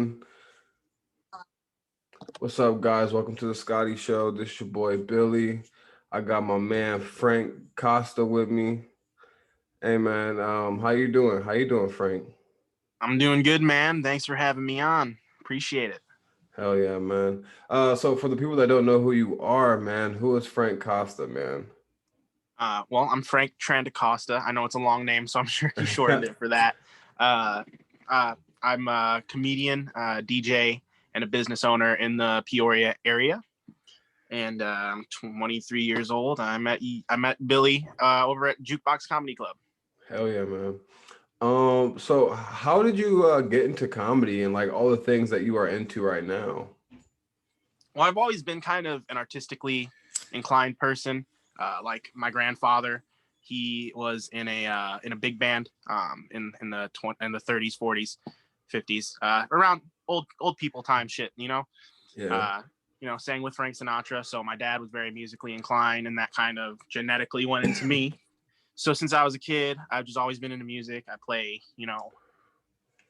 man? What's up, guys? Welcome to the Scottie Show. This your boy Billy. I got my man Frank Costa with me. Hey, man. How you doing? How you doing, Frank? I'm doing good, man. Thanks for having me on. Appreciate it. Hell yeah, man. So for the people that don't know who you are, man, who is Frank Costa, man? Well, I'm Frank Costa. I know it's a long name, so I'm sure he shortened it for that. Uh, I'm a comedian, DJ, and a business owner in the Peoria area. And I'm 23 years old. I met Billy over at Jukebox Comedy Club. Hell yeah, man. So how did you get into comedy and like all the things that you are into right now? Well, I've always been kind of an artistically inclined person. Like my grandfather, he was in a big band in the 30s, 40s, 50s, around old people time shit. Yeah. Sang with Frank Sinatra. So my dad was very musically inclined, and that kind of genetically went into me. So since I was a kid, I've just always been into music. I play,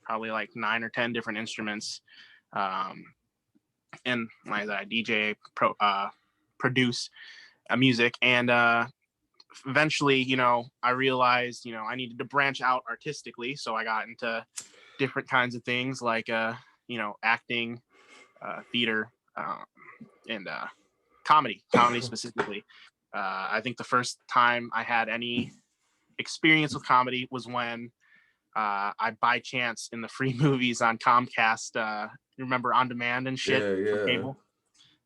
probably like 9 or 10 different instruments. And like I DJ, produce music. And eventually, I realized, I needed to branch out artistically. So I got into different kinds of things like, acting, theater, and comedy specifically. I think the first time I had any experience with comedy was when I by chance in the free movies on Comcast, you remember On Demand and shit for Yeah. cable.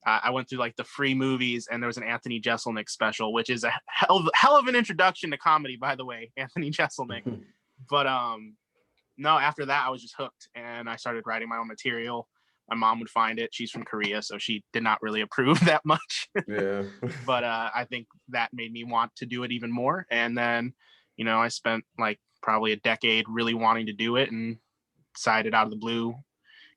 I went through like the free movies, and there was an Anthony Jeselnik special, which is a hell of an introduction to comedy, by the way, Anthony Jeselnik. But no, after that I was just hooked, and I started writing my own material. My mom would find it. She's from Korea, so she did not really approve that much. Yeah. But I think that made me want to do it even more. And then, I spent like probably a decade really wanting to do it, and decided out of the blue,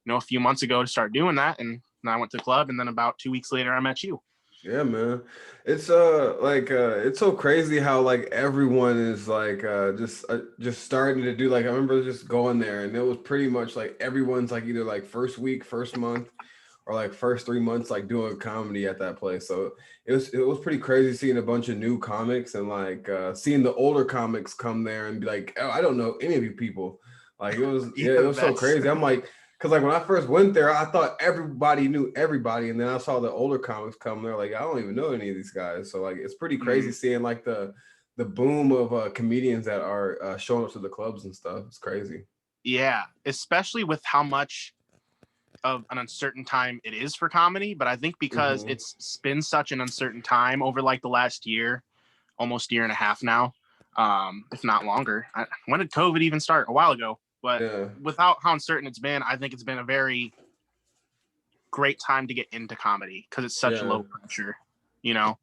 a few months ago to start doing that. And I went to the club, and then about 2 weeks later, I met you. Yeah, man. It's it's so crazy how like everyone is like just starting to do, like, I remember just going there and it was pretty much like everyone's like either like first week, first month, or like first 3 months like doing comedy at that place. So it was pretty crazy seeing a bunch of new comics and like seeing the older comics come there and be like, oh, I don't know any of you people. Like it was Yeah, yeah, it was so crazy. I'm like, because like when I first went there, I thought everybody knew everybody, and then I saw the older comics come there. Like I don't even know any of these guys. So like it's pretty crazy seeing like the boom of comedians that are showing up to the clubs and stuff. It's crazy. Yeah, especially with how much of an uncertain time it is for comedy. But I think because Hmm. it's been such an uncertain time over like the last year, almost year and a half now, if not longer. When did COVID even start? A while ago. But Yeah. without how uncertain it's been, I think it's been a very great time to get into comedy because it's such Yeah. low pressure, you know?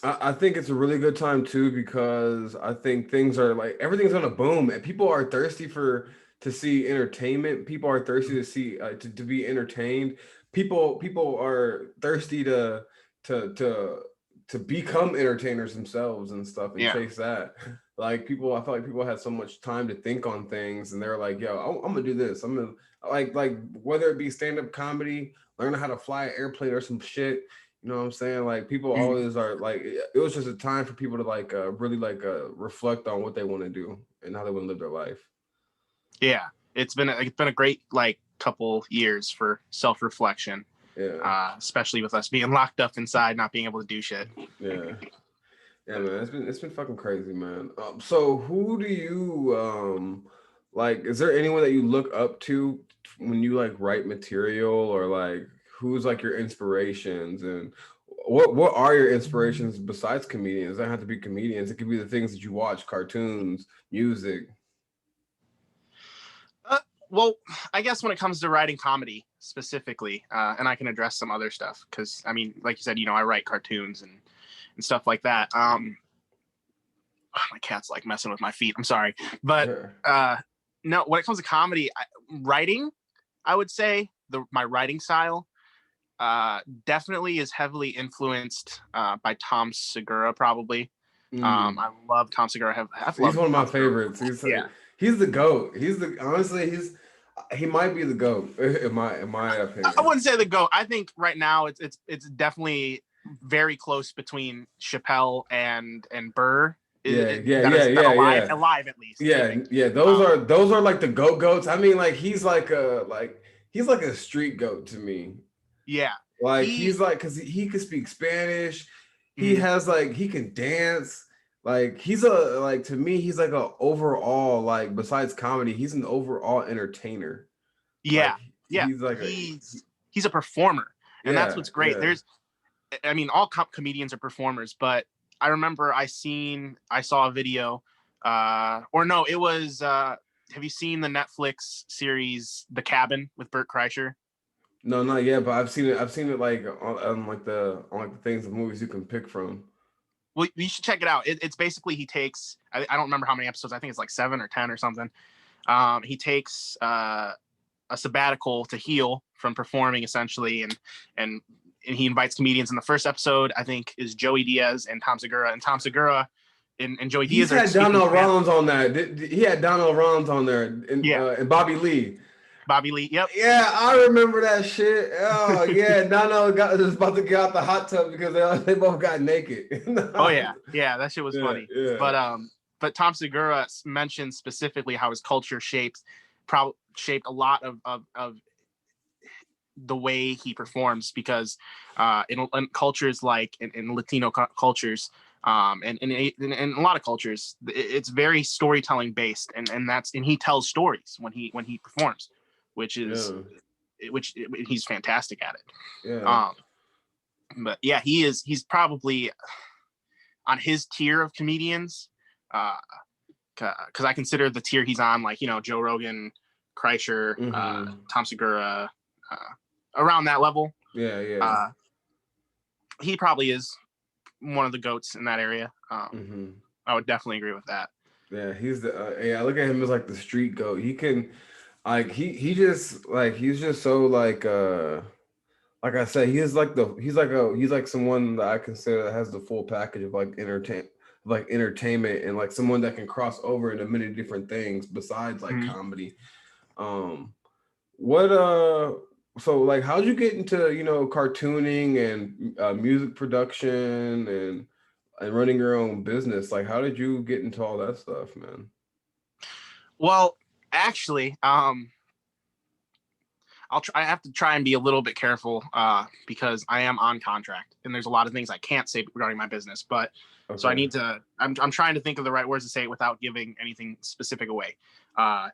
I think it's a really good time too, because I think things are like everything's gonna boom and people are thirsty to see entertainment. People are thirsty to see to be entertained. People are thirsty to to to become entertainers themselves and stuff and Yeah. chase that. Like people, I feel like people had so much time to think on things and they're like, yo, I'm gonna do this. I'm gonna like whether it be stand-up comedy, learn how to fly an airplane or some shit. You know what I'm saying? Like people always are like, it was just a time for people to like really like reflect on what they want to do and how they want to live their life. Yeah. It's been a great like couple years for self-reflection, Yeah, especially with us being locked up inside, not being able to do shit. yeah, yeah, man. It's been fucking crazy, man. So who do you like? Is there anyone that you look up to when you like write material, or like who's like your inspirations, and what are your inspirations besides comedians? They don't have to be comedians. It could be the things that you watch, cartoons, music. Uh, well, I guess when it comes to writing comedy specifically, and I can address some other stuff because I mean, like you said, I write cartoons and stuff like that. My cat's like messing with my feet. I'm sorry, but Yeah. no. When it comes to comedy, writing, I would say my writing style definitely is heavily influenced by Tom Segura. Probably, Mm. I love Tom Segura. I've He's loved one of my Tom Segura. favorites. Yeah, He's the goat. He's the honestly He might be the GOAT in my I opinion. wouldn't say the GOAT. I think right now it's definitely very close between Chappelle and Burr. Yeah, yeah, That yeah, is that yeah, yeah. alive at least, I Yeah, think. yeah, those are like the goats. I mean, like he's like a street goat to me. Yeah, Like he. he's like because he can speak Spanish. He Mm, has like he can dance. Like he's a like to me he's like a overall like besides comedy he's an overall entertainer. yeah, Like yeah. he's like a He's a performer, and that's yeah what's great. yeah. I mean, all comedians are performers, but I remember I saw a video, or no, it was. Have you seen the Netflix series The Cabin with Burt Kreischer? No, not yet, but I've seen it. I've seen it like on like the things of movies you can pick from. Well, you should check it out. It's basically he takes. I don't remember how many episodes. I think it's like 7 or 10 or something. He takes a sabbatical to heal from performing essentially, and he invites comedians. In the first episode, I think, is Joey Diaz and Tom Segura, and Tom Segura and Joey He's Diaz are had speaking Donnell Spanish. Rollins on that. He had Donnell Rollins on there Yeah, and Bobby Lee. Bobby Lee. Yep. Yeah, I remember that shit. Oh yeah, Donnell was about to get out the hot tub because they both got naked. Oh yeah, yeah. That shit was Yeah, funny. yeah, But Tom Segura mentioned specifically how his culture shaped a lot of the way he performs because in cultures like in Latino cultures and in a lot of cultures it's very storytelling based and he tells stories when he performs which is yeah, which he's fantastic at it. yeah. um but yeah, he's probably on his tier of comedians, uh because I consider the tier he's on, like, Joe Rogan, Kreischer, Mm-hmm. Tom Segura, around that level. Yeah, yeah. uh he probably is one of the goats in that area. Mm-hmm. I would definitely agree with that. Yeah, he's the yeah. I look at him as like the street goat. He can like he just like he's just so like I said, he's like someone that I consider that has the full package of like entertainment and like someone that can cross over into many different things besides like Mhm. comedy. Um what so like how'd you get into, cartooning and music production and running your own business? Like how did you get into all that stuff, man? Well, actually, I have to try and be a little bit careful because I am on contract and there's a lot of things I can't say regarding my business. But so I Okay. need to. I'm trying to think of the right words to say it without giving anything specific away. Uh,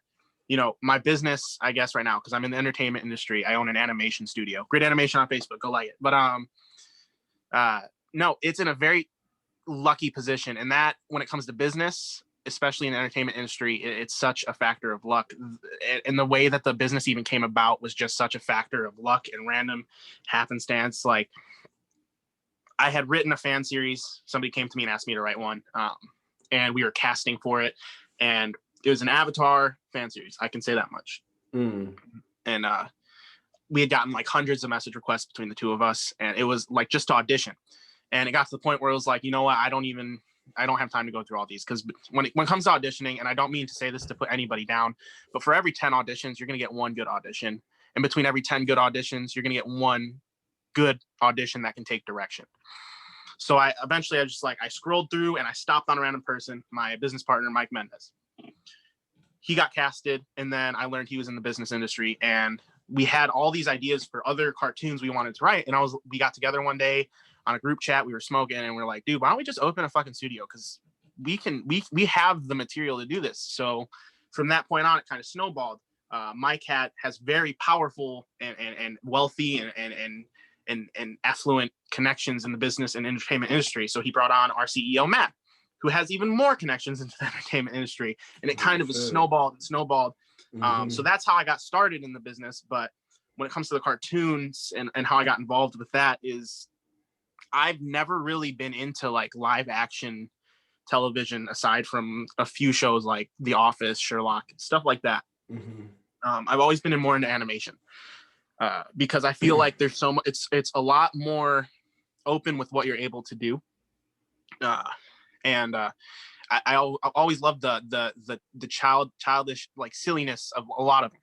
my business, I guess, right now, because I'm in the entertainment industry. I own an animation studio. Great Animation on Facebook. Go like it. But uh, no, it's in a very lucky position, and that when it comes to business, especially in the entertainment industry, it's such a factor of luck. And the way that the business even came about was just such a factor of luck and random happenstance. Like, I had written a fan series. Somebody came to me and asked me to write one, and we were casting for it. And it was an Avatar fan series. I can say that much. Mm. And we had gotten like hundreds of message requests between the two of us, and it was like just to audition. And it got to the point where it was like, you know what, I don't have time to go through all these, because when it comes to auditioning, and I don't mean to say this to put anybody down, but for every 10 auditions, you're going to get one good audition. And between every 10 good auditions, you're going to get one good audition that can take direction. So I scrolled through and I stopped on a random person, my business partner, Mike Mendez. He got casted, and then I learned he was in the business industry, and we had all these ideas for other cartoons we wanted to write. And we got together one day on a group chat, we were smoking, and we were like, dude, why don't we just open a fucking studio? Because we have the material to do this. So from that point on, it kind of snowballed. My cat has very powerful and wealthy and affluent connections in the business and entertainment industry. So he brought on our CEO, Matt, who has even more connections into the entertainment industry. And it kind Oh of was shit. snowballed and snowballed. So Mm-hmm. that's how I got started in the business. But when it comes to the cartoons and how I got involved with that, is I've never really been into like live action television aside from a few shows like The Office, Sherlock, stuff like that. Mm-hmm. I've always been more into animation because I feel like there's so much. It's a lot more open with what you're able to do, and I always love the childish like silliness of a lot of them.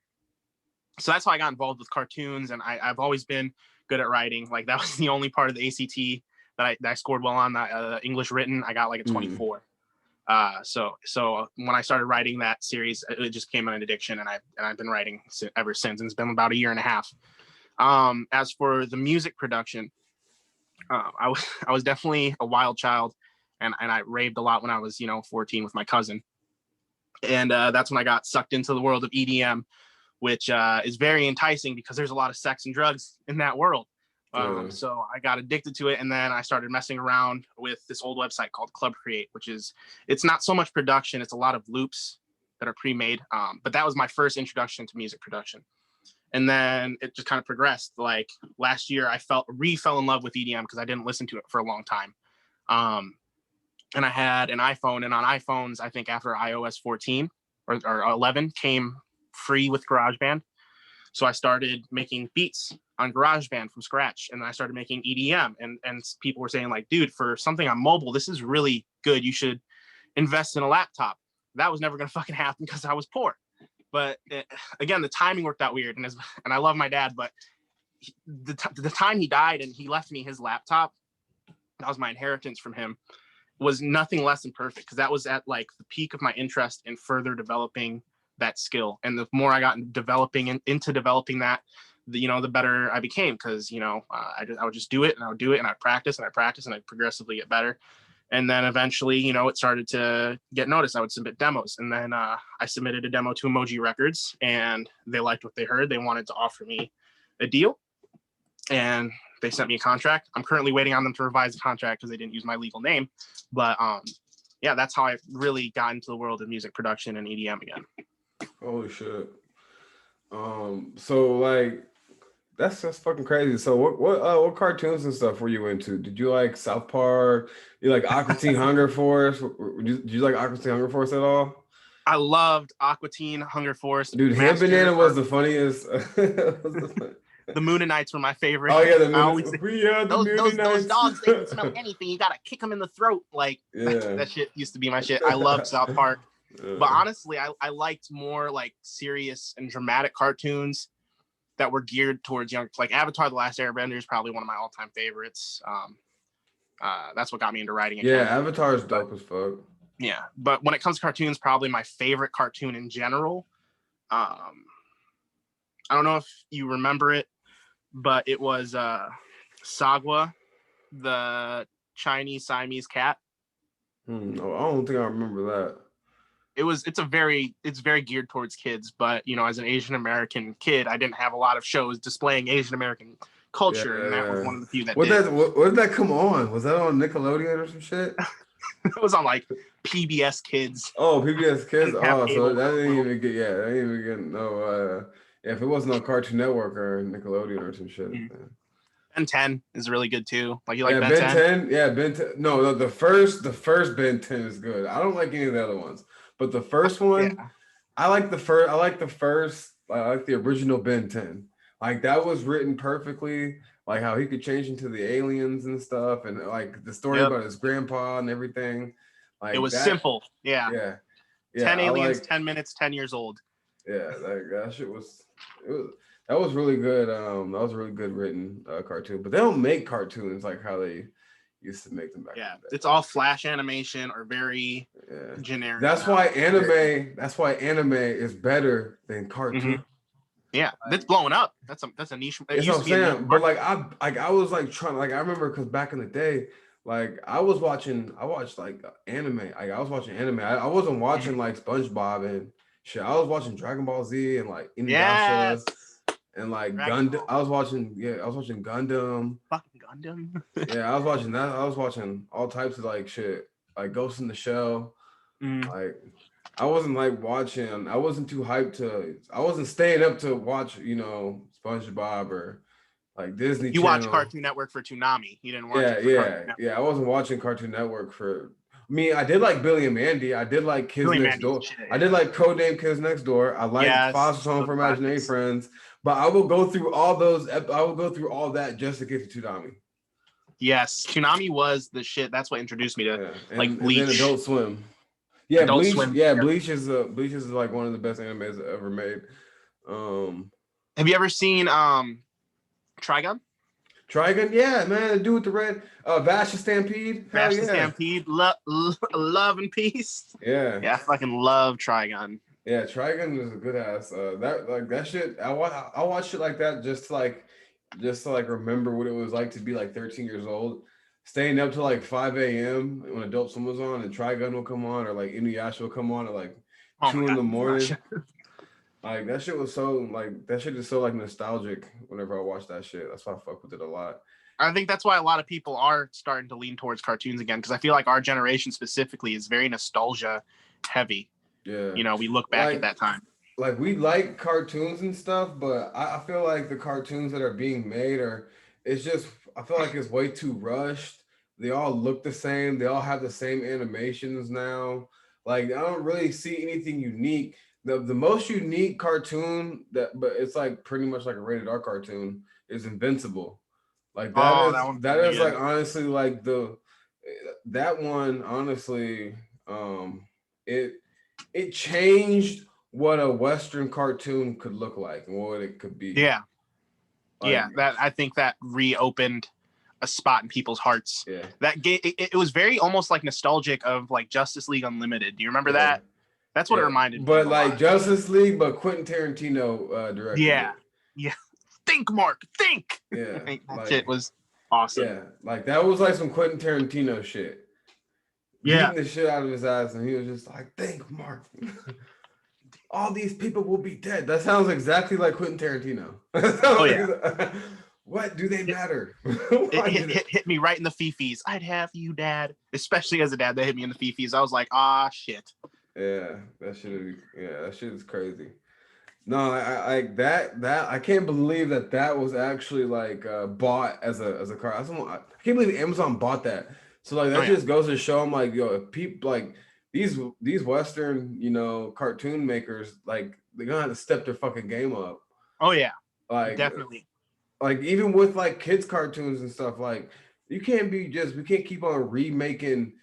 So that's how I got involved with cartoons, and I've always been good at writing. Like that was the only part of the ACT that I scored well on. That English written, I got like a 24. So when I started writing that series, it just became an addiction, and I've been writing ever since. And it's been about a year and a half. As for the music production, I was definitely a wild child, and I raved a lot when I was 14 with my cousin, and that's when I got sucked into the world of EDM, which is very enticing because there's a lot of sex and drugs in that world. So I got addicted to it, and then I started messing around with this old website called Club Create, which is, it's not so much production, it's a lot of loops that are pre-made. But that was my first introduction to music production. And then it just kind of progressed. Like last year, I fell in love with EDM because I didn't listen to it for a long time. And I had an iPhone, and on iPhones, I think after iOS 14 or 11 came free with GarageBand. So I started making beats on GarageBand from scratch, and then I started making EDM. And people were saying like, dude, for something on mobile, this is really good. You should invest in a laptop. That was never going to fucking happen because I was poor. But again, the timing worked out weird. And I love my dad, but the time he died and he left me his laptop, that was my inheritance from him, was nothing less than perfect, because that was at like the peak of my interest in further developing that skill. And the more I got into developing that, the better I became, because I would just do it, and I would do it, and I'd practice and I'd progressively get better. And then eventually, it started to get noticed. I would submit demos, and then I submitted a demo to Emoji Records, and they liked what they heard. They wanted to offer me a deal, and they sent me a contract. I'm currently waiting on them to revise the contract because they didn't use my legal name. But yeah, that's how I really got into the world of music production and EDM again. Holy shit. So like, that's fucking crazy. So what cartoons and stuff were you into? Did you like South Park? You like Aqua Teen Hunger Force? Did you like Aqua Teen Hunger Force at all? I loved Aqua Teen, Hunger Force, Dude, Hand Master. Banana was the funniest. The Mooninites were my favorite. Oh yeah, we are the those Mooninites. dogs, they can smell anything. You gotta kick them in the throat. Like that shit used to be my shit. I loved South Park. But honestly, I liked more like serious and dramatic cartoons that were geared towards young, like Avatar: The Last Airbender is probably one of my all-time favorites. That's what got me into writing. Yeah, Avatar is dope as fuck. Yeah, but when it comes to cartoons, probably my favorite cartoon in general. I don't know if you remember it, but it was Sagwa, the Chinese Siamese cat. No, I don't think I remember that. It's very geared towards kids, but as an Asian American kid, I didn't have a lot of shows displaying Asian American culture, and that was one of the few that did. What did that come on? Was that on Nickelodeon or some shit? It was on like PBS Kids. Oh, PBS Kids. Oh, so that didn't even get no. If it wasn't on Cartoon Network or Nickelodeon or some shit. Ben 10 is really good too. Like you like Ben 10? Yeah, Ben 10. No, the first Ben 10 is good. I don't like any of the other ones. But the first one, I like the first. I like the original Ben 10. Like that was written perfectly. Like how he could change into the aliens and stuff, and like the story about his grandpa and everything. Like it was simple. Yeah. 10 aliens, 10 minutes, 10 years old. Yeah, like that shit was. That was really good. That was a really good written cartoon. But they don't make cartoons like how they used to make them back. Yeah, it's all flash animation or very generic. That's why anime is better than cartoon. Mm-hmm. Yeah, it's blowing up. That's a niche. That's what I'm saying. But I was like trying, like I remember because back in the day, like I watched like anime. Like I was watching anime. I wasn't watching like SpongeBob and shit. I was watching Dragon Ball Z and like Inuyasha and like Gundam. I was watching Gundam. Fucking Gundam. Yeah, I was watching that. I was watching all types of like shit, like Ghost in the Shell. Like I wasn't too hyped to. I wasn't staying up to watch, SpongeBob or like Disney. You watch Cartoon Network for Toonami. You didn't watch. Yeah. I wasn't watching Cartoon Network for. I did like Billy and Mandy. I did like Kids Next Door. I did like Codename Kids Next Door. I liked Foster's Home for Imaginary Friends. But I will go through all those. I will go through all that just to get to Toonami. Yes, Toonami was the shit. That's what introduced me to like Bleach. And then Adult Swim. Yeah, Bleach. Yeah, Bleach is like one of the best animes ever made. Have you ever seen Trigun? Trigun, yeah, man, the dude with the red Vash the Stampede, hell Bash the yeah, Stampede, love and peace. yeah. Yeah, I fucking love Trigun. Yeah, Trigun is a good ass. That like that shit. I watch shit like that just to like remember what it was like to be like 13 years old, staying up till like 5 a.m. when Adult Swim was on and Trigun will come on or like Inuyasha will come on at like Oh my 2 in god, the morning. Inuyasha. Like that shit was so like that shit is so like nostalgic. Whenever I watch that shit, that's why I fuck with it a lot. I think that's why a lot of people are starting to lean towards cartoons again, because I feel like our generation specifically is very nostalgia heavy. Yeah, You know, we look back at like that time. like we like cartoons and stuff, but I feel like the cartoons that are being made are it's just I feel like it's way too rushed. They all look the same. They all have the same animations now. Like I don't really see anything unique. The most unique cartoon that but it's like pretty much like a rated R cartoon is Invincible. Like Oh, that one's that really is like good. honestly like the that one honestly it it changed what a Western cartoon could look like and what it could be. Yeah, Like, yeah. That I think that reopened a spot in people's hearts. yeah, That it was very almost like nostalgic of like Justice League Unlimited. Do you remember yeah, that? That's what it yeah. reminded me of But a like lot. Justice League, but Quentin Tarantino directed Yeah, it. yeah. Think, Mark. Think. Yeah, That shit like was awesome. yeah, like that was like some Quentin Tarantino shit. Yeah. Beating the shit out of his ass, and he was just like, "Think, Mark." All these people will be dead. That sounds exactly like Quentin Tarantino. Oh yeah. What do they It, matter? it Why hit, did it? hit hit me right in the fifis. I'd have you, Dad. Especially as a dad, they hit me in the fifis. I was like, ah, shit. Yeah, that shit is crazy. No, that I can't believe that was actually like bought as a car. I can't believe Amazon bought that. So like Oh that yeah. just goes to show I'm like, yo, if people like these Western, cartoon makers, like they're gonna have to step their fucking game up. Oh yeah. Like Definitely. like even with like kids cartoons and stuff, like we can't keep on remaking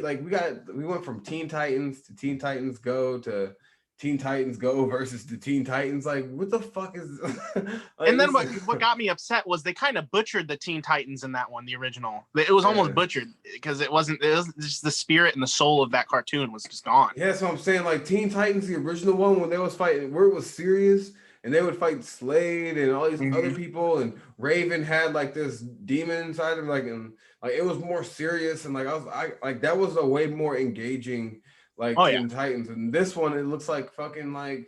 like we went from Teen Titans to Teen Titans Go to Teen Titans Go versus the Teen Titans. Like what the fuck is like And then this what got me upset was they kind of butchered the Teen Titans in that one, the original. It was almost yeah. butchered because it wasn't just the spirit and the soul of that cartoon was just gone. Yeah, that's what I'm saying. Like Teen Titans, the original one, when they was fighting, where it was serious, and they would fight Slade and all these other Mm-hmm. people, and Raven had like this demon inside him, like and like it was more serious, and like I like that was a way more engaging like Oh yeah. Teen Titans, and this one it looks like fucking like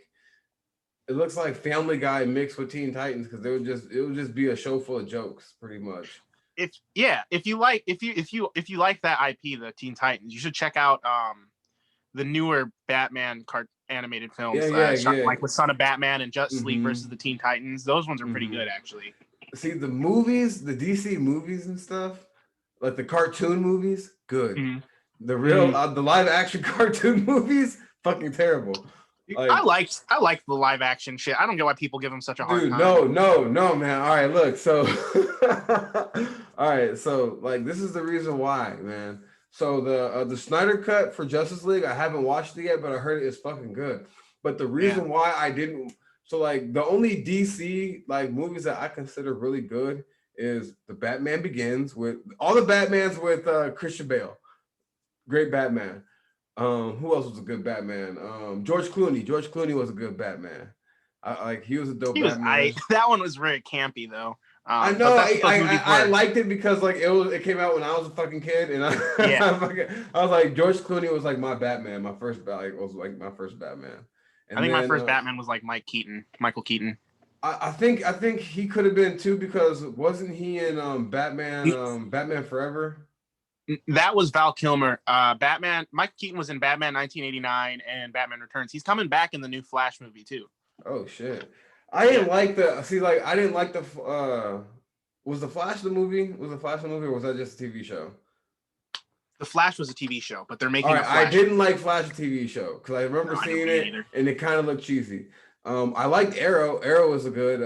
it looks like Family Guy mixed with Teen Titans because it would just be a show full of jokes, pretty much. If you like that IP, the Teen Titans, you should check out the newer Batman animated Yeah, films, yeah, yeah. like with Son of Batman and Justice League versus Mm-hmm. the Teen Titans. Those ones are pretty Mm-hmm. good, actually. See the movies, the DC movies and stuff, like the cartoon movies, good. Mm-hmm. The real, Mm-hmm. the live action cartoon movies, fucking terrible. Like, I like the live action shit. I don't get why people give them such a hard dude, time. no, man. All right, look, so, all right, so like this is the reason why, man. So the Snyder cut for Justice League, I haven't watched it yet, but I heard it is fucking good. But the Yeah. reason why I didn't, so like the only DC like movies that I consider really good is the Batman Begins with all the Batmans with Christian Bale, great Batman. Who else was a good Batman? George Clooney. George Clooney was a good Batman. He was a dope He was Batman. that one was very campy though. I But know. that's what those movies I were. liked it because like it came out when I was a fucking kid, and Yeah. I was like George Clooney was like my Batman. My first was like my first Batman, I and think my then first Batman was like Michael Keaton. I think he could have been too because wasn't he in Batman Forever? That was Val Kilmer. Batman. Michael Keaton was in Batman 1989 and Batman Returns. He's coming back in the new Flash movie too. Oh shit! I Yeah. didn't like the see like I didn't like the was the Flash the movie? Was the Flash the movie or was that just a TV show? The Flash was a TV show, but they're All making right, a I Flash didn't movie. like Flash TV show because I No, remember I didn't seeing like it it either. and it kind of looked cheesy. I liked Arrow. Arrow was a good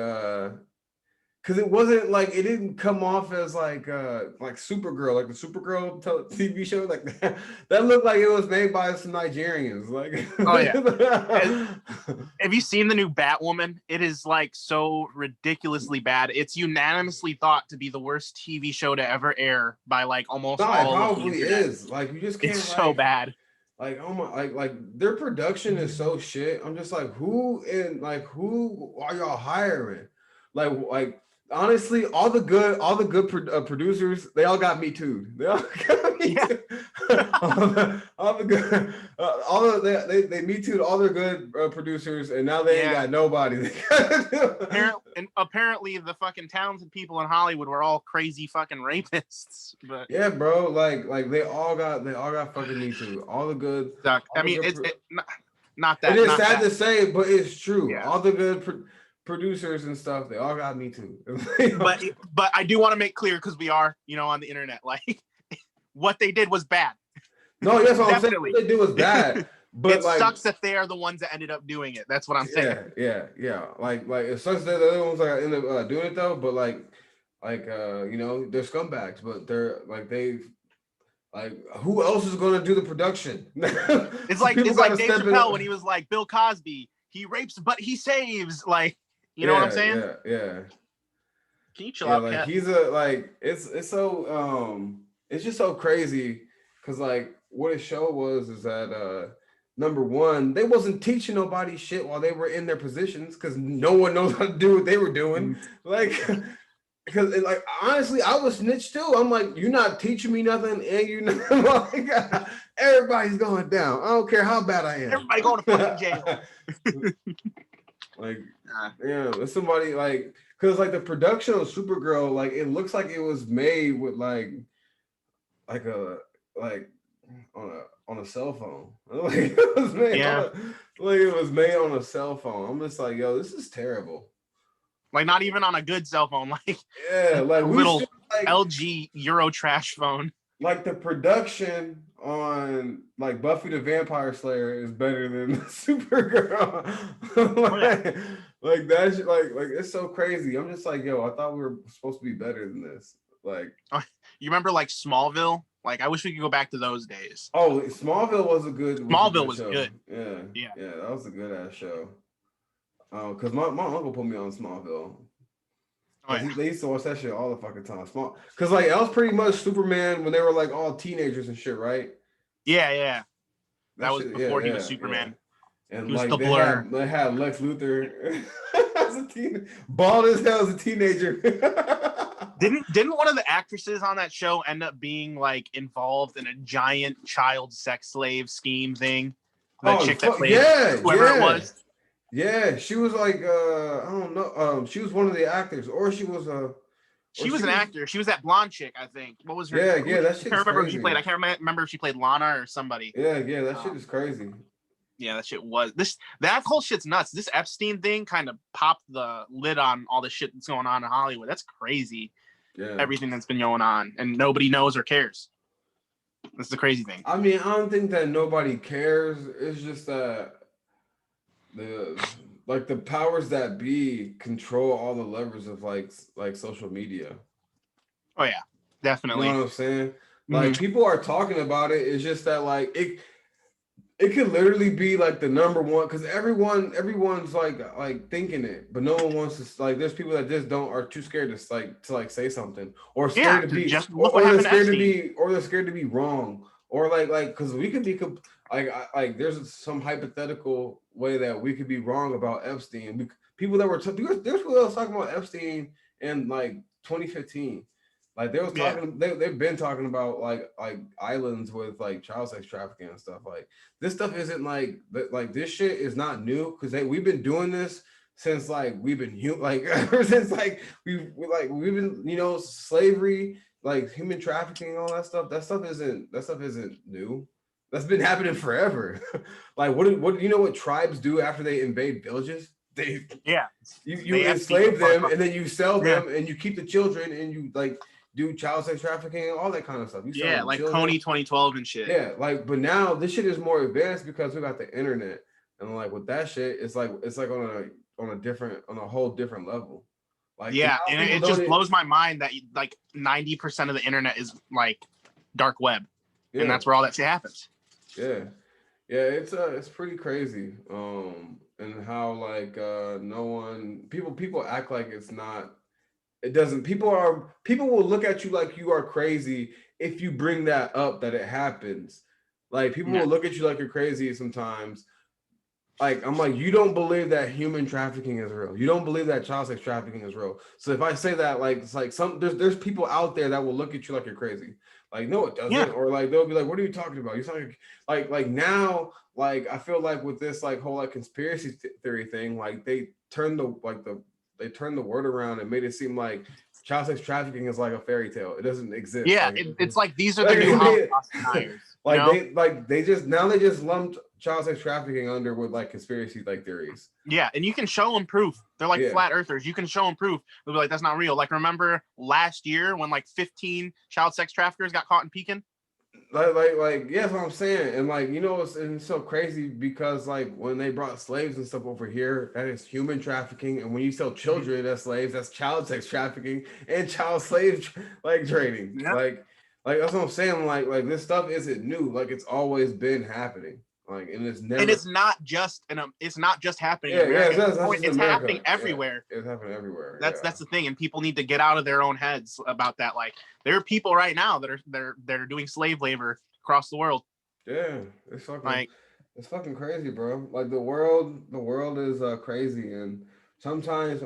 because it wasn't like it didn't come off as like Supergirl, like the Supergirl TV show, like that. That looked like it was made by some Nigerians. Like, Oh yeah. Have you seen the new Batwoman? It is like so ridiculously bad. It's unanimously thought to be the worst TV show to ever air by like almost no, it all of the probably internet. is. Like, you just can't It's so like. bad. Like, oh my, like their production is so shit. I'm just like, who are y'all hiring? Like honestly, all the good producers, they all got me too. They all got me Yeah. too. all the good, they me too. All the good producers, and now they ain't got nobody. Apparently, the fucking talented people in Hollywood were all crazy fucking rapists. But yeah, bro, like they all got fucking me too. All the good. I mean, Good it's not that. It is not sad that. to say, but it's true. Yeah. All the good producers and stuff, they all got me too. but I do want to make clear, because we are, on the internet, like what they did was bad. No, that's what I'm saying. What they did was bad. But it sucks that they are the ones that ended up doing it. That's what I'm saying. Yeah. Like it sucks that the other ones that end up doing it though. But they're scumbags. But they're like who else is going to do the production? It's like Dave Chappelle when he was like Bill Cosby. He rapes, but he saves. Like, you know what I'm saying? Yeah. Can you chill out, like Kat? he's it's so it's just so crazy because like what it showed is that number one, they wasn't teaching nobody shit while they were in their positions because no one knows how to do what they were doing. Like, because like honestly, I was snitched too. I'm like, you're not teaching me nothing, and you know, like, everybody's going down. I don't care how bad I am. Everybody going to fucking jail. Like, yeah, there's somebody like, because like the production of Supergirl, like it looks like it was made with like on a cell phone. Like it was made on a cell phone. I'm just like, yo, this is terrible. Like not even on a good cell phone. Like yeah, like a little LG Euro trash phone. Like the production on like Buffy the Vampire Slayer is better than Supergirl. Like that shit, like it's so crazy. I'm just like, yo, I thought we were supposed to be better than this. Like, you remember like Smallville? Like, I wish we could go back to those days. Oh, Smallville was a good. Smallville was good. Yeah, that was a good ass show. Because my uncle put me on Smallville. They used to watch that shit all the fucking time. Because like that was pretty much Superman when they were like all teenagers and shit, right? Yeah. That was before he was Superman. Yeah. And like they had Lex Luthor as a teen, bald as hell as a teenager. Didn't one of the actresses on that show end up being like involved in a giant child sex slave scheme thing? The chick that played whoever it was. Yeah, she was like I don't know. She was one of the actors, or she was a. She was an actor. She was that blonde chick, I think. What was her? Yeah. That shit. I can't remember who she played. I can't remember if she played Lana or somebody. Yeah. That shit is crazy. Yeah, that shit was that whole shit's nuts. This Epstein thing kind of popped the lid on all the shit that's going on in Hollywood. That's crazy. Yeah. Everything that's been going on, and nobody knows or cares. That's the crazy thing. I mean, I don't think that nobody cares. It's just that the powers that be control all the levers of like social media. Oh yeah, definitely. You know what I'm saying? Like people are talking about it. It's just that like it could literally be like the number one because everyone's like thinking it, but no one wants to like. There's people that just are too scared to say something or scared to be or they're scared to be wrong or like because we could be like there's some hypothetical way that we could be wrong about Epstein. People that were there's people that was talking about Epstein in like 2015. Like they was talking, they've been talking about like islands with like child sex trafficking and stuff. Like this stuff isn't like this shit is not new because we've been doing this since like we've been ever since like we've been slavery, like human trafficking, all that stuff. That stuff isn't new. That's been happening forever. Like what you know what tribes do after they invade villages? You enslave them and then you sell them and you keep the children and you like do child sex trafficking, all that kind of stuff. Like Coney 2012 and shit. Yeah, like, but now this shit is more advanced because we got the internet, and like with that shit, it's like on a whole different level. Like Yeah, now and people it don't. just blows my mind that like 90% of the internet is like dark web, and Yeah, that's where all that shit happens. yeah, yeah. It's pretty crazy. And how like no one people act like it's not. It doesn't. People will look at you like you are crazy if you bring that up that it happens. Like people Yeah, will look at you like you're crazy sometimes. Like I'm like, you don't believe that human trafficking is real. You don't believe that child sex trafficking is real. So if I say that, like it's like there's people out there that will look at you like you're crazy. Like no, it yeah, doesn't. Or like they'll be like, what are you talking about? You're talking like now, like I feel like with this like whole like conspiracy theory thing, like they turned the word around and made it seem like child sex trafficking is like a fairy tale. It doesn't exist. yeah. Like It's like these are the like new Holocaust deniers, you know? they just lumped child sex trafficking under with like conspiracy like theories. Yeah, and you can show them proof. They're like Yeah. flat earthers. You can show them proof. They'll be like, that's not real. Like, remember last year when like 15 child sex traffickers got caught in Pekin? Yeah, that's what I'm saying. And like, you know, it's so crazy because like when they brought slaves and stuff over here, that is human trafficking. And when you sell Mhm. children as slaves, that's child sex trafficking and child slave like trading. Yeah. Like that's what I'm saying. Like this stuff isn't new. Like it's always been happening. Like and it's And never. it's not just happening in Yeah, yeah. America. That's just in It's happening America. Yeah, everywhere. it's happening everywhere. That's the thing, and people need to get out of their own heads about that. Like, there are people right now that are doing slave labor across the world. Yeah, yeah. It's fucking. Like, It's fucking crazy, bro. Like the world is crazy, and sometimes,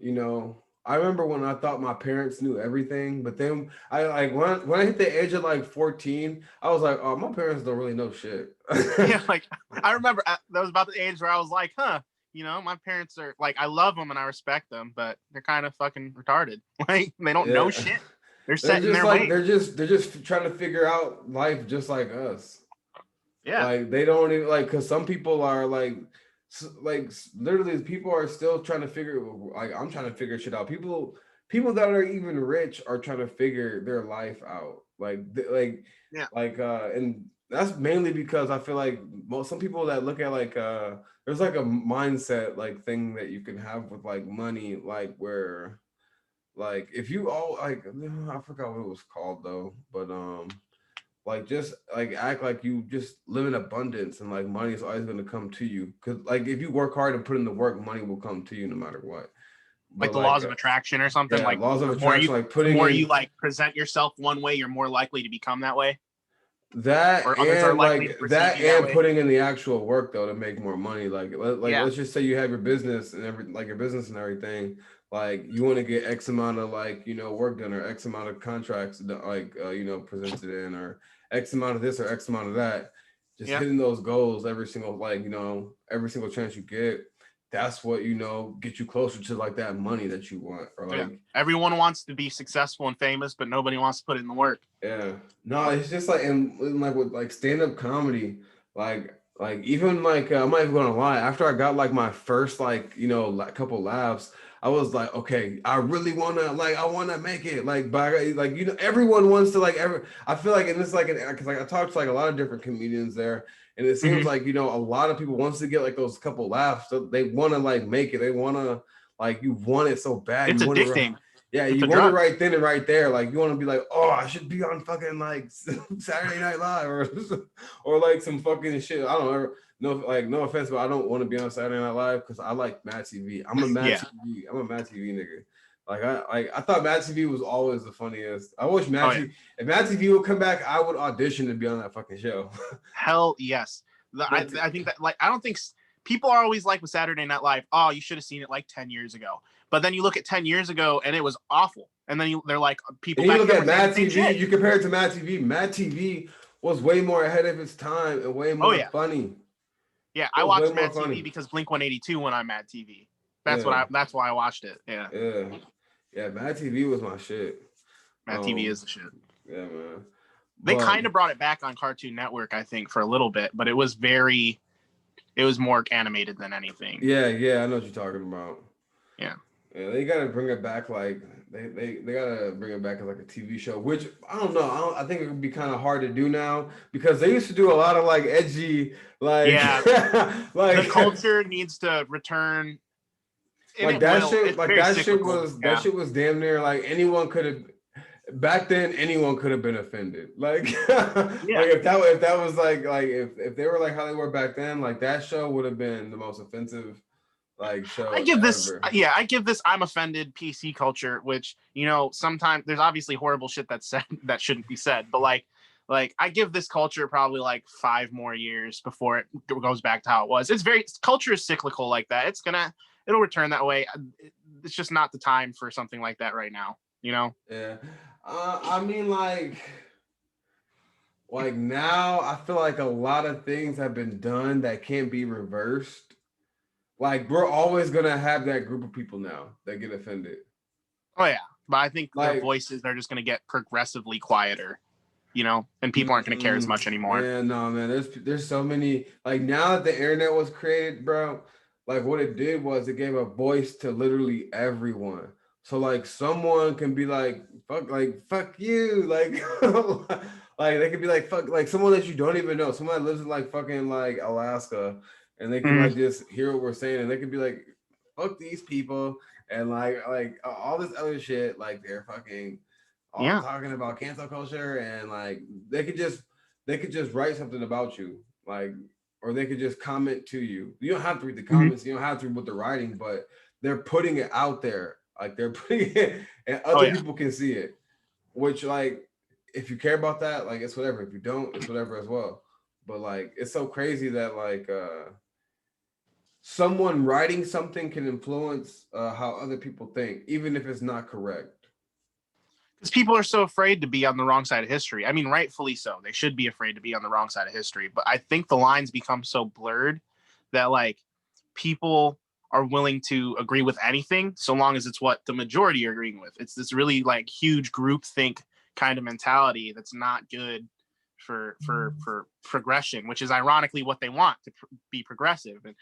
you know, I remember when I thought my parents knew everything, but then I like when I hit the age of like 14, I was like, oh, my parents don't really know shit. yeah, like I remember that was about the age where I was like, huh, my parents are like, I love them and I respect them, but they're kind of fucking retarded. Like, they don't know Yeah, shit. They're they're set in just their like ways. they're just trying to figure out life just like us. Yeah, Like they don't even like because some people are literally people are still trying to figure like I'm trying to figure shit out. People that are even rich are trying to figure their life out. yeah, And that's mainly because I feel like some people that look at there's like a mindset like thing that you can have with like money like where like if you all like I forgot what it was called though, but like just like act like you just live in abundance and like money is always going to come to you because like if you work hard and put in the work money will come to you no matter what like but the laws of attraction or something. yeah Like, laws of the more you attraction like the putting more you in like present yourself one way, you're more likely to become that way, that or others are and likely to like perceive that you that and way. putting in the actual work though to make more money like Yeah, let's just say you have your business and your business and everything like you want to get x amount of like you know work done or x amount of contracts you know presented in or x amount of this or x amount of that just yeah, hitting those goals every single like you know every single chance you get that's what you know get you closer to like that money that you want or yeah. like Everyone wants to be successful and famous, but nobody wants to put in the work. yeah. No, it's just like and like with like stand-up comedy, like even like I'm not even gonna lie, after I got like my first like, you know, like couple laughs, I was like, okay, I really wanna like I wanna make it. Like by like you know, everyone wants to like ever I feel like and this like because like I talked to like a lot of different comedians there, and it seems Hmm. like you know a lot of people wants to get like those couple laughs. So they wanna like make it. They wanna like you want it so bad. It's You want to addicting. yeah, It's you a want it drug. right then and right there. Like you want to be like, oh, I should be on fucking like Saturday Night Live or like some fucking shit. I don't know. No, like no offense, but I don't want to be on Saturday Night Live because I like Mad TV. I'm a Mad Yeah. TV. I'm a Mad TV nigga. I thought Mad TV was always the funniest. I wish Oh Mad yeah. TV if Mad TV would come back, I would audition to be on that fucking show. Hell yes. But I think that like I don't think people are always like with Saturday Night Live. Oh, you should have seen it like 10 years ago. But then you look at 10 years ago and it was awful. And then they're like people and you back look then at were saying Mad the same TV, shit. you compare it to Mad TV. Mad TV was way more ahead of its time and way Oh more yeah. funny. Yeah, It I was way watched more Mad TV funny. because Blink 182 when I'm Mad TV. Yeah, That's why I watched it. Yeah. yeah, yeah. Mad TV was my shit. Mad TV Um, is the shit. yeah, man. They But kind of brought it back on Cartoon Network, I think, for a little bit, but it was more animated than anything. yeah, yeah, I know what you're talking about. Yeah. Yeah, they gotta bring it back. Like they gotta bring it back as like a TV show. Which I don't know. I think it would be kind of hard to do now because they used to do a lot of like edgy, like Yeah. The like culture needs to return and it will. It's very cyclical. that Yeah. shit was damn near like anyone could have back then anyone could have been offended. Like Yeah. if that was like if they were like how they were back then, like that show would have been the most offensive like show ever. I give this I'm offended PC culture, which, sometimes there's obviously horrible shit that's said that shouldn't be said, but like I give this culture probably like 5 more years before it goes back to how it was. Culture is cyclical like that. It'll return that way. It's just not the time for something like that right now, Yeah. I mean like now I feel like a lot of things have been done that can't be reversed. Like we're always gonna have that group of people now that get offended. Oh yeah, but I think their Like, voices are just going to get progressively quieter, and people aren't going to care as much anymore. yeah, no, man. There's so many. Like now that the internet was created, bro. Like what it did was it gave a voice to literally everyone. So like someone can be fuck you, like like they could be like fuck like someone that you don't even know, someone that lives in like fucking like Alaska, and they can Mm, like just hear what we're saying, and they could be like fuck these people, and like all this other shit, like they're fucking all yeah. talking about cancel culture, and like they could just write something about you, like, or they could just comment to you. You don't have to read the Mhm. comments, you don't have to read what they're writing, but they're putting it out there, like they're putting it, and Oh other yeah. people can see it. Which like, if you care about that, like it's whatever. If you don't, it's whatever as well. But like, it's so crazy that like someone writing something can influence how other people think, even if it's not correct. Because people are so afraid to be on the wrong side of history. I mean, rightfully so. They should be afraid to be on the wrong side of history. But I think the lines become so blurred that like people are willing to agree with anything so long as it's what the majority are agreeing with. It's this really like huge group think kind of mentality that's not good for progression, which is ironically what they want to be progressive. And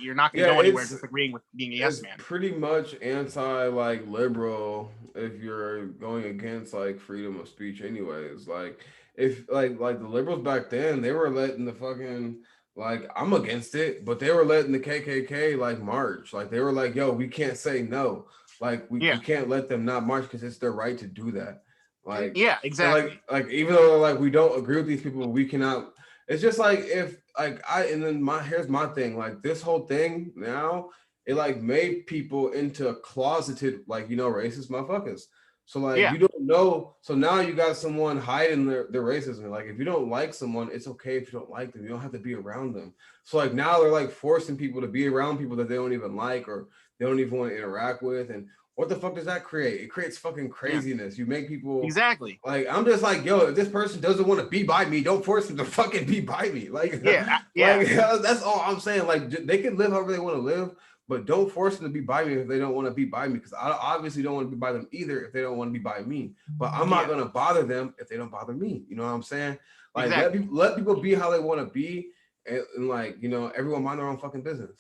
you're not going to Yeah, go anywhere disagreeing with being a yes it's man. pretty much anti like liberal if you're going against like freedom of speech anyways. Like if like the liberals back then, they were letting the fucking like I'm against it, but they were letting the KKK like march. Like they were like, yo, we can't say no. Like we Yeah. can't let them not march because it's their right to do that. Like Yeah, and exactly. like even though like we don't agree with these people, we cannot. It's just like if like I and then my here's my thing, like this whole thing now, it like made people into closeted like racist motherfuckers. So like Yeah. you don't know, so now you got someone hiding their racism. Like if you don't like someone, it's okay if you don't like them. You don't have to be around them. So like now they're like forcing people to be around people that they don't even like or they don't even want to interact with. And what the fuck does that create? It creates fucking Yeah. craziness. You make people Exactly. like, I'm just like, yo, if this person doesn't want to be by me, don't force them to fucking be by me. Like, Yeah. Yeah. like that's all I'm saying. Like, they can live however they want to live, but don't force them to be by me if they don't want to be by me. Because I obviously don't want to be by them either if they don't want to be by me. But I'm not Yeah. gonna bother them if they don't bother me. You know what I'm saying? Like, Exactly. let people be how they want to be, and like everyone mind their own fucking business.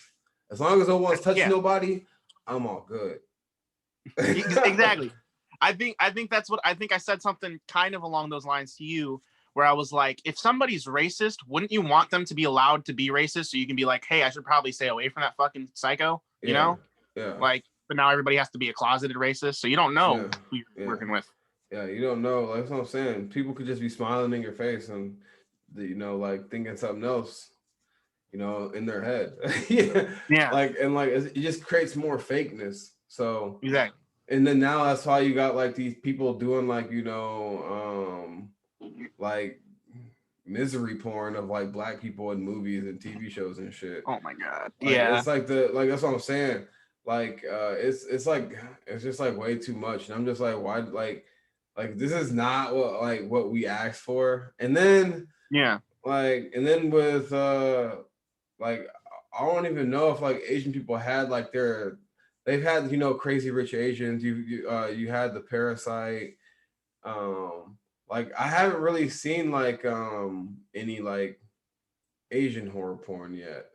As long as no one's touching Yeah. nobody, I'm all good. Exactly. I think that's what I think. I said something kind of along those lines to you, where I was like, if somebody's racist, wouldn't you want them to be allowed to be racist so you can be like, hey, I should probably stay away from that fucking psycho, Yeah, yeah, Like, but now everybody has to be a closeted racist, so you don't know yeah, who you're yeah. working with. Yeah, you don't know. Like, that's what I'm saying. People could just be smiling in your face and, like thinking something else, in their head. Yeah. Yeah. Like, and like, it just creates more fakeness. So, Exactly. and then now that's why you got like these people doing like, like misery porn of like black people in movies and TV shows and shit. Oh my god. Like, Yeah. it's like that's what I'm saying. Like, it's like, it's just like way too much. And I'm just like, why, like this is not what we asked for. And then Yeah. with like I don't even know if like Asian people had like they've had Crazy Rich Asians. You had the Parasite. Like I haven't really seen like any like Asian horror porn yet.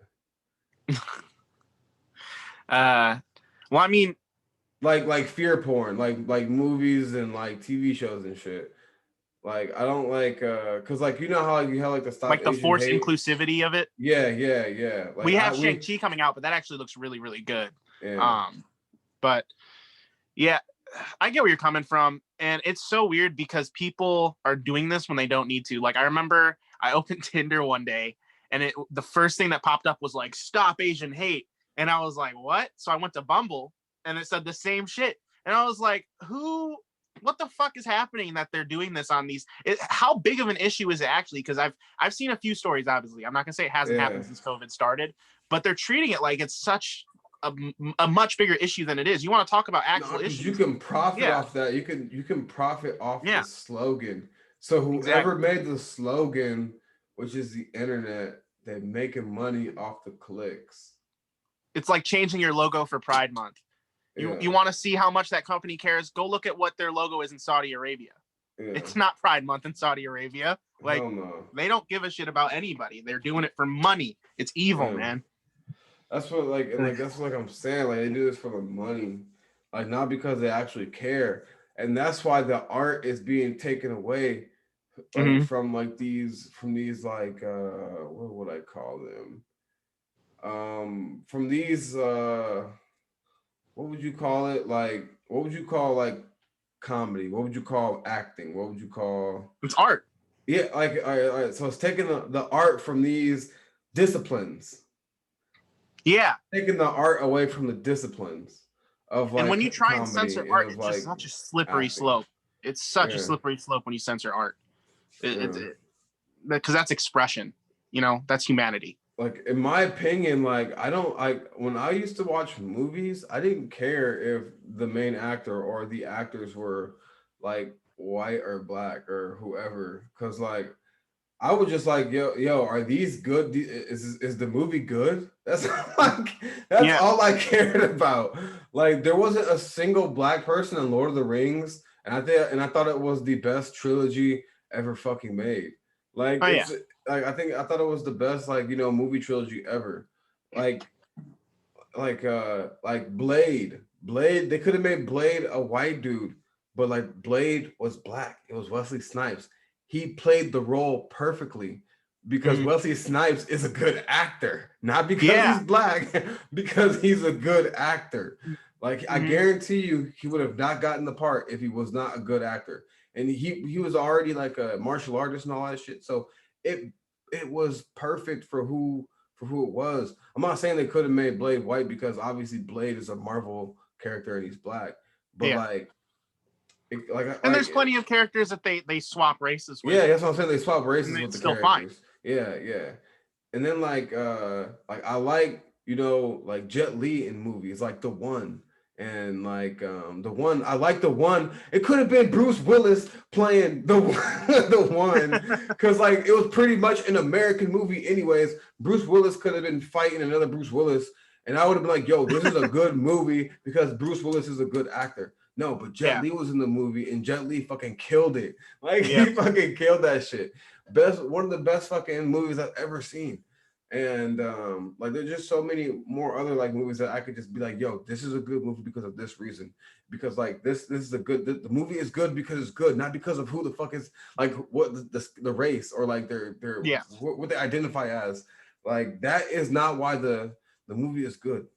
Well, I mean, Like fear porn, like movies and like TV shows and shit. Like I don't like cause like how like, you have like the Stop like the Asian forced Hate. inclusivity of it. Yeah. Like We have Shang-Chi coming out, but that actually looks really, really good. yeah. But yeah, I get where you're coming from. And it's so weird because people are doing this when they don't need to. Like, I remember I opened Tinder one day and the first thing that popped up was like, stop Asian hate. And I was like, what? So I went to Bumble and it said the same shit. And I was like, what the fuck is happening that they're doing this on these? How big of an issue is it actually? Because I've seen a few stories, obviously. I'm not going to say it hasn't happened since COVID started, but they're treating it like it's such a much bigger issue than it is. You want to talk about actual issues? You can profit off that. You can profit off the slogan. So whoever made the slogan, which is the internet, they're making money off the clicks. It's like changing your logo for Pride Month. You want to see how much that company cares? Go look at what their logo is in Saudi Arabia. Yeah. It's not Pride Month in Saudi Arabia. Like, they don't give a shit about anybody. They're doing it for money. It's evil, man. That's what that's what I'm saying. Like, they do this for the money, like not because they actually care. And that's why the art is being taken away, like from these like what would I call them? From these what would you call it? Like, what would you call like comedy? What would you call acting? What would you call? It's art. Yeah, like all right. So it's taking the art from these disciplines. Yeah, taking the art away from the disciplines of like. And when you try and censor art, it's just such a slippery slope. It's such a slippery slope when you censor art. Because that's expression. You know, that's humanity. Like, in my opinion, like when I used to watch movies, I didn't care if the main actor or the actors were like white or black or whoever, because like I was just like, yo, are these good? Is the movie good? That's all I cared about. Like, there wasn't a single black person in Lord of the Rings, and I thought it was the best trilogy ever fucking made. Like, I thought it was the best movie trilogy ever. Like Blade. They could have made Blade a white dude, but like Blade was black. It was Wesley Snipes. He played the role perfectly because Wesley Snipes is a good actor, not because he's black, because he's a good actor. Like, I guarantee you, he would have not gotten the part if he was not a good actor. And he was already like a martial artist and all that shit. So it was perfect for who it was. I'm not saying they could have made Blade white because obviously Blade is a Marvel character and he's black, but there's plenty of characters that they swap races with. Yeah, that's what I'm saying. They swap races with the still characters. Fine. Yeah. And then I like like Jet Li in movies, like The One. And like The One, I like The One. It could have been Bruce Willis playing the One, because like it was pretty much an American movie anyways. Bruce Willis could have been fighting another Bruce Willis, and I would have been like, yo, this is a good movie because Bruce Willis is a good actor. No, but Jet Li was in the movie, and Jet Li fucking killed it. Like, he fucking killed that shit. One of the best fucking movies I've ever seen. And like, there's just so many more other like movies that I could just be like, yo, this is a good movie because of this reason. Because like this is a good. The movie is good because it's good, not because of who the fuck is like what the race or like their what they identify as. Like, that is not why the movie is good.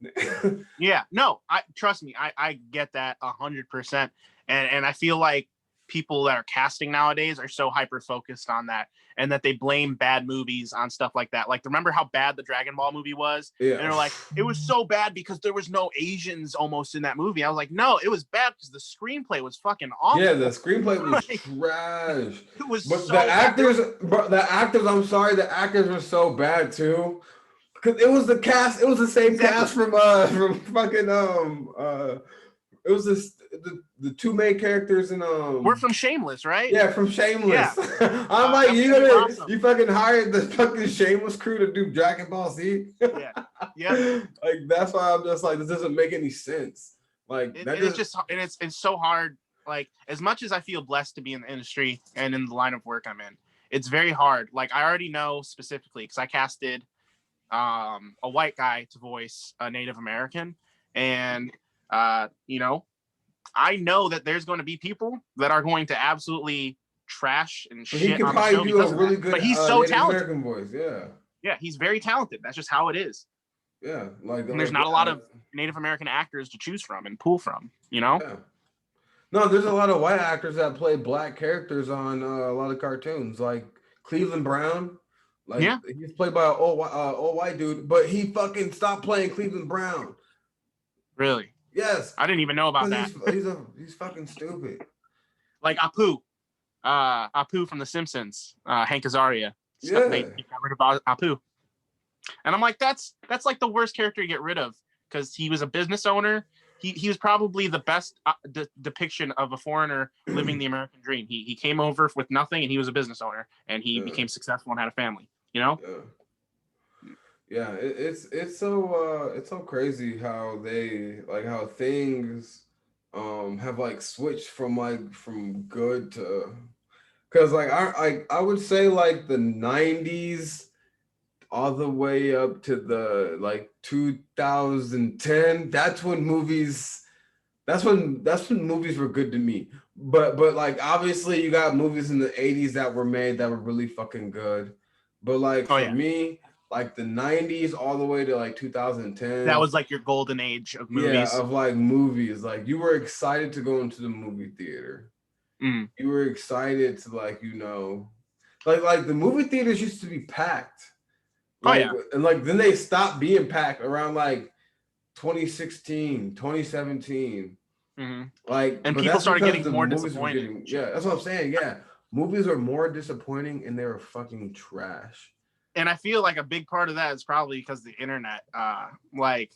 No, trust me, I get that 100%, and I feel like people that are casting nowadays are so hyper focused on that, and that they blame bad movies on stuff like that. Like, remember how bad the Dragon Ball movie was? Yeah. And they're like, it was so bad because there was no Asians almost in that movie. I was like, no, it was bad because the screenplay was fucking awful. Yeah, the screenplay was trash. It was, but so the actors, I'm sorry, the actors were so bad too. Because it was the cast, it was the same cast from fucking it was the two main characters in We're from Shameless, right? Yeah, from Shameless. Yeah. I'm like, you fucking hired the fucking Shameless crew to do Dragon Ball Z. Yeah. Like, that's why I'm just like, this doesn't make any sense. Like, it's so hard. Like, as much as I feel blessed to be in the industry and in the line of work I'm in, it's very hard. Like, I already know specifically because I casted a white guy to voice a Native American, and I know that there's going to be people that are going to absolutely trash and shit. He could probably do a really good but he's so Native talented. American voice. Yeah, he's very talented. That's just how it is. Yeah, And there's not a lot of Native American actors to choose from and pull from, you know? yeah. No, there's a lot of white actors that play black characters on a lot of cartoons, like Cleveland Brown. Like Yeah, he's played by an old white dude, but he fucking stopped playing Cleveland Brown. really. Yes, I didn't even know about because that. he's fucking stupid. Like Apu from The Simpsons, Hank Azaria. They Yeah, got rid of Apu. And I'm like, that's like the worst character to get rid of because he was a business owner. He was probably the best depiction of a foreigner living the American dream. He came over with nothing and he was a business owner and he yeah, became successful and had a family. You know? yeah. Yeah, it's so crazy how they like how things have like switched from good to because like I would say like the 90s all the way up to the like 2010, that's when movies were good to me. But like obviously you got movies in the 80s that were made that were really fucking good. But like Oh for yeah, me, like the 90s all the way to like that 2010, was like your golden age of yeah, movies. of like movies, like you were excited to go into the movie theater. Mm. You were excited to like, like the movie theaters used to be packed. Oh Like yeah. and like then they stopped being packed around like 2016, 2017. Hmm. Like, And but people that's started because getting the more movies were disappointed getting, and yeah, shit. that's what I'm saying. Yeah. Movies are more disappointing and they were fucking trash. And I feel like a big part of that is probably because the internet. Like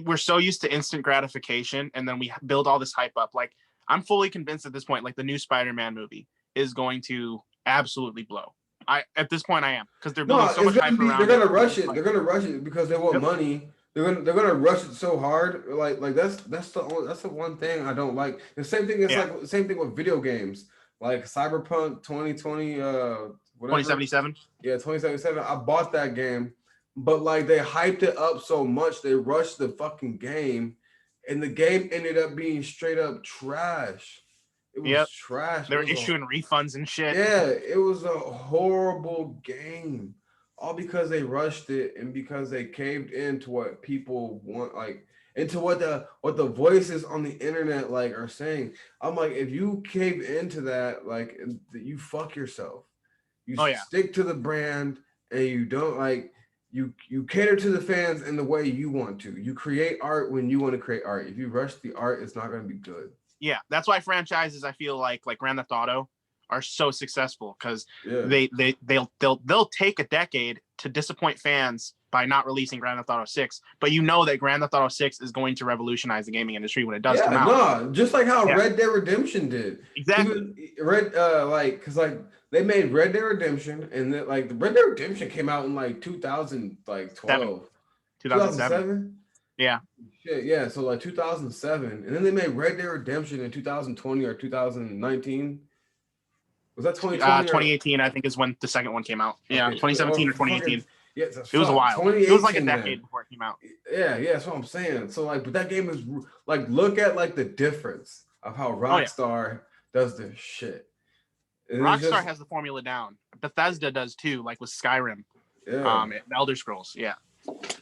we're so used to instant gratification and then we build all this hype up. Like I'm fully convinced at this point, like the new Spider-Man movie is going to absolutely blow. I at this point I am because they're building No, so it's much gonna hype be, they're around it. gonna The rush new it. They're Spider-Man. gonna rush it because they want Yep. money. They're gonna rush it so hard. Like that's the one thing I don't like. The same thing is Yeah. like the same thing with video games. Like Cyberpunk 2020, whatever. 2077. Yeah, 2077. I bought that game, but like they hyped it up so much, they rushed the fucking game, and the game ended up being straight up trash. It was Yep. trash. They were issuing refunds and shit. It was a horrible game. All because they rushed it and because they caved into what people want, like into what the voices on the internet like are saying. I'm like, if you cave into that, like you fuck yourself. You Oh yeah. stick to the brand and you don't like you cater to the fans in the way you want to. You create art when you want to create art. If you rush the art, it's not going to be good. Yeah. That's why franchises I feel like Grand Theft Auto are so successful because Yeah. they'll take a decade to disappoint fans by not releasing Grand Theft Auto 6, but you know that Grand Theft Auto 6 is going to revolutionize the gaming industry when it does come Yeah, out. no, just like how Yeah, Red Dead Redemption did. exactly. Even like because like they made Red Dead Redemption and then like the Red Dead Redemption came out in like 2000 like 7, 12, 2007. 2007. Yeah. Shit, yeah, so like 2007, and then they made Red Dead Redemption in 2020 or 2019. Was that 2020 or 2018, I think, is when the second one came out. Yeah, okay? 2017 or Fucking 2018. yes, It was a fuck while. It was like a 2018 decade then. before it came out. Yeah, that's what I'm saying. So like, but that game is like, look at like the difference of how Oh yeah, Rockstar does this shit. And it's Rockstar just has the formula down. Bethesda does too, like with Skyrim, yeah, Elder Scrolls. Yeah,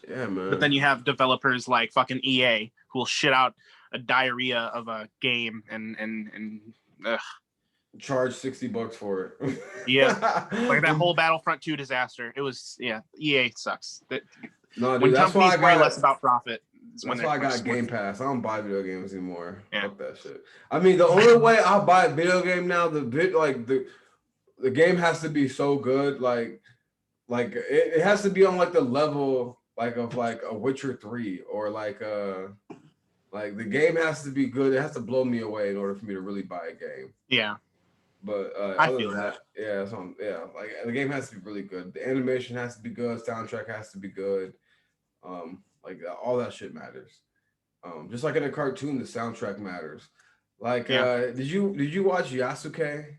yeah, but man. then you have developers like fucking EA who will shit out a diarrhea of a game and Charge $60 for it. yeah, like that whole Battlefront 2 disaster. It was EA sucks. No, dude, When companies worry less about profit is when that's they're why I got when, Game Pass. I don't buy video games anymore. yeah. Fuck that shit. I mean, the only way I buy a video game now, the game has to be so good, it has to be on like the level like of like a Witcher 3 or like the game has to be good. It has to blow me away in order for me to really buy a game. Yeah, But I other feel than that. that, yeah, like the game has to be really good. The animation has to be good. Soundtrack has to be good. Like all that shit matters. Just like in a cartoon, the soundtrack matters. Like, Yeah. did you watch Yasuke?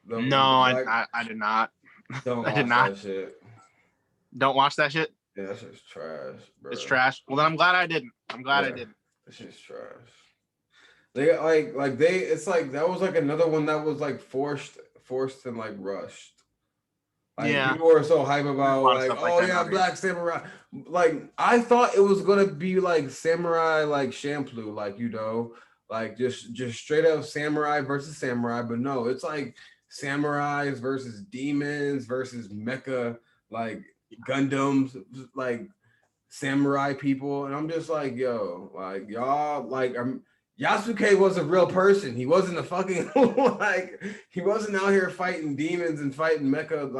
No, The black. I did not. Don't I did watch not. that shit. Don't watch that shit. Yeah, that shit's trash, It's bro. trash. Well, then I'm glad I didn't. I'm glad I Yeah, didn't. that shit's trash. They like it's like that was like another one that was like forced and like rushed. Like Yeah, people were so hype there's a about lot of like, stuff like oh that yeah, nowadays. Black Samurai. Like I thought it was gonna be like Samurai like Champloo, like like just straight up samurai versus samurai, but no, it's like samurais versus demons versus mecha like Gundams, like samurai people, and I'm just like, yo, like y'all, like Yasuke was a real person. He wasn't a fucking like he wasn't out here fighting demons and fighting mecha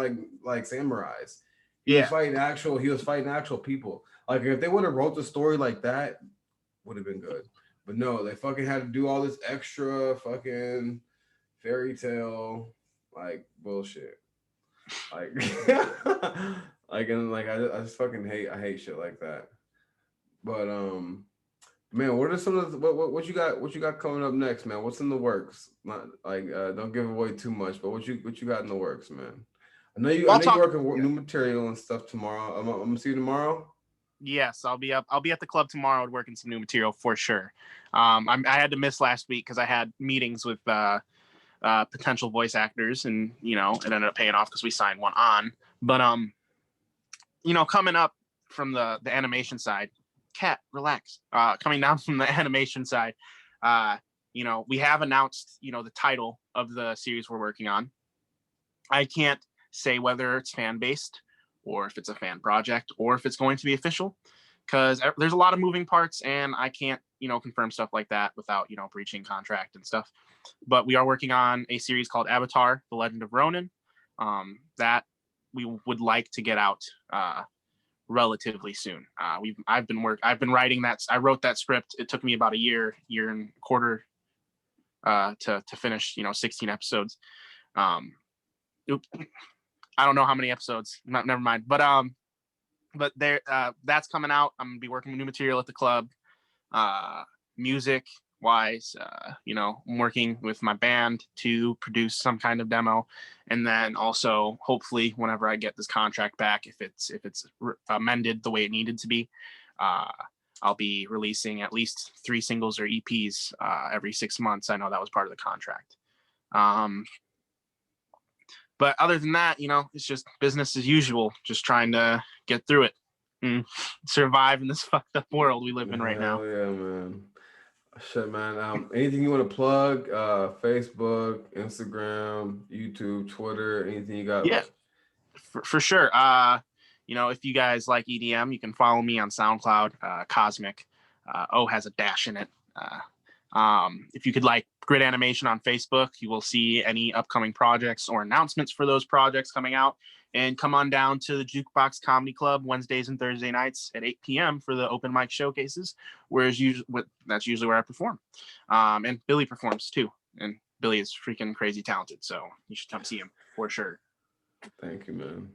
like samurais. Yeah, He was fighting actual people. Like if they would have wrote the story like that, would have been good. But no, they fucking had to do all this extra fucking fairy tale like bullshit. Like like and like I just fucking hate shit like that. But man, what are some of the, what you got coming up next, man? What's in the works? Not like don't give away too much, but what you got in the works, man? I I'll know you talk. working Yeah. new material and stuff tomorrow. I'm gonna see you tomorrow. Yes, I'll be up. I'll be at the club tomorrow working some new material for sure. I had to miss last week because I had meetings with potential voice actors, and it ended up paying off because we signed one on. But coming up from the animation side, cat, relax. Coming down from the animation side, we have announced the title of the series we're working on. I can't say whether it's fan based or if it's a fan project or if it's going to be official, because there's a lot of moving parts and I can't confirm stuff like that without breaching contract and stuff. But we are working on a series called Avatar: The Legend of Ronin, that we would like to get out relatively soon. I've been writing that. I wrote that script. It took me about a year and a quarter to finish 16 episodes. um I don't know how many episodes. Never mind. But there, that's coming out. I'm gonna be working with new material at the club. Music wise, I'm working with my band to produce some kind of demo, and then also hopefully whenever I get this contract back, if it's amended the way it needed to be, I'll be releasing at least 3 singles or EPs every 6 months. I know that was part of the contract. But other than that, it's just business as usual, just trying to get through it and survive in this fucked up world we live in right now. Hell yeah, man. Shit, man. Anything you want to plug? Facebook, Instagram, YouTube, Twitter, anything you got? Yeah, for sure. If you guys like EDM, you can follow me on SoundCloud, Cosmic. O has a dash in it. If you could like Grid Animation on Facebook, you will see any upcoming projects or announcements for those projects coming out. And come on down to the Jukebox Comedy Club Wednesdays and Thursday nights at 8 p.m. for the open mic showcases, that's usually where I perform. And Billy performs too. And Billy is freaking crazy talented, so you should come see him for sure. Thank you, man.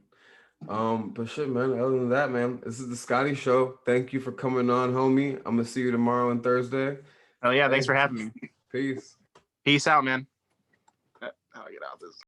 But shit, man. Other than that, man, this is the Scottie Show. Thank you for coming on, homie. I'm gonna see you tomorrow and Thursday. Oh yeah, thanks Hey, for having me. peace. Peace out, man. How do I get out of this?